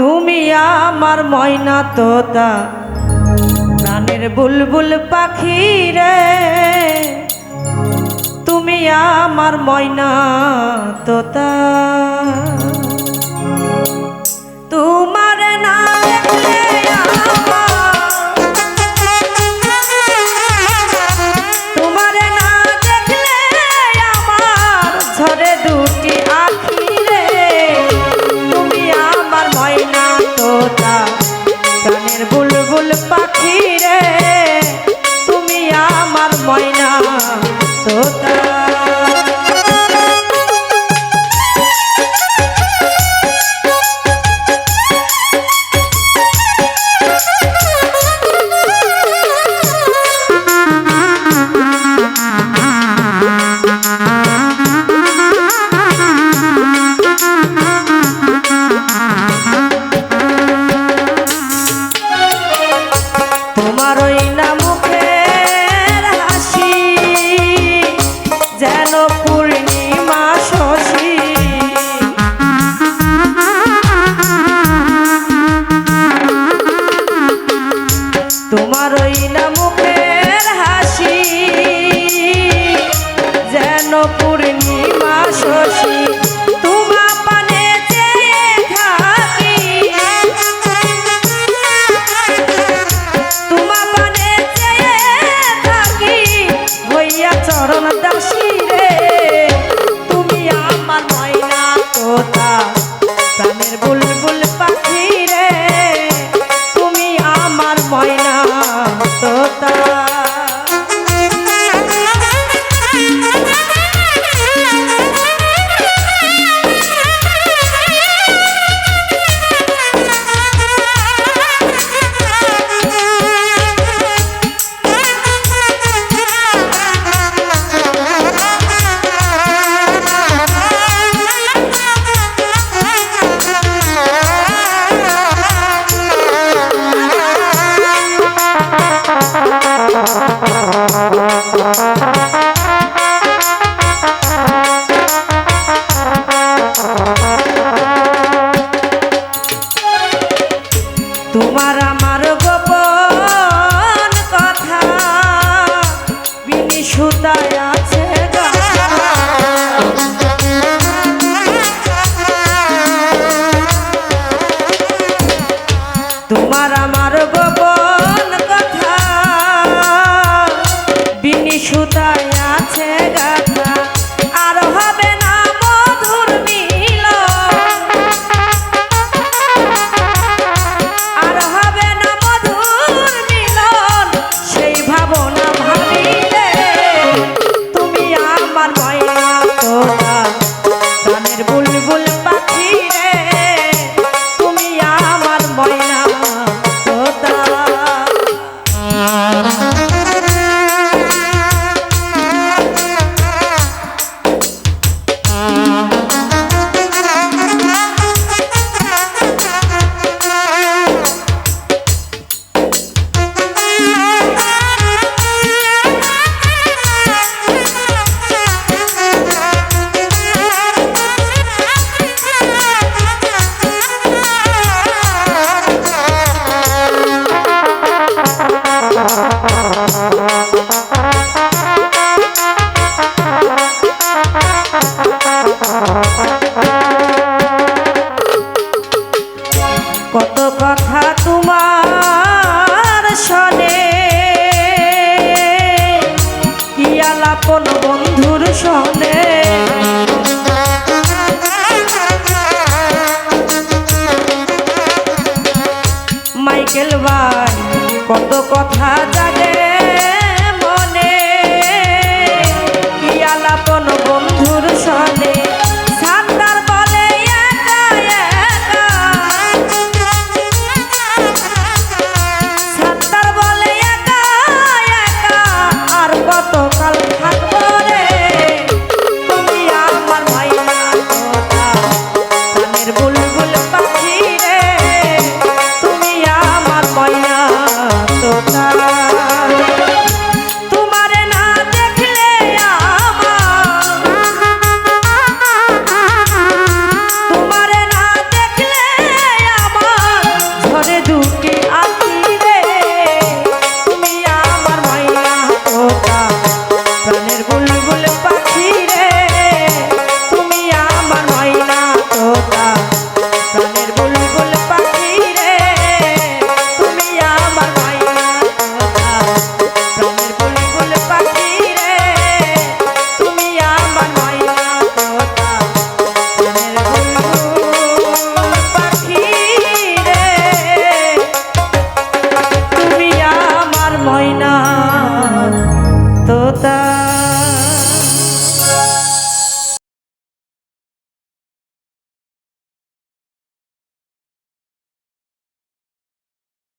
তুমি আমার ময়না তোতা প্রাণের বুলবুল পাখি রে, তুমি আমার ময়না তোতা। তোমার না দেখলে তোমার না দেখলে আমার ঝরে দুটি আখি রে, তুমি আমার ময়না তোতা প্রাণের বুলবুল পাখি রে, তুমি আমার ময়না তোতা। তোমার ওই না মুখের হাসি যেন পূর্ণিমা শশী, তোমার ওই না মুখের হাসি যেন পূর্ণিমা শশী, চরণ দাসী রে, তুমি আমার ময়না তোতা প্রাণের বুলবুল পাখি রে, তুমি আমার ময়না তোতা। তোমার আমার গোপন কথা বিনি সুতায় আছে গাথা, তোমার আমার গোপন কথা বিনি সুতায় আছে গাথা, আর হবে না মধুর মিলন, আর হবে না মধুর মিলন, সেই ভাবনা ভাবিলে তুমি আমার ময়না তোতা প্রাণের বুলবুল পাখি রে, তুমি আমার ময়না তোতা। কত কথা তোমার শোনে কি আলাপন বন্ধুর শোনে, মাইকেল ভাই কত কথা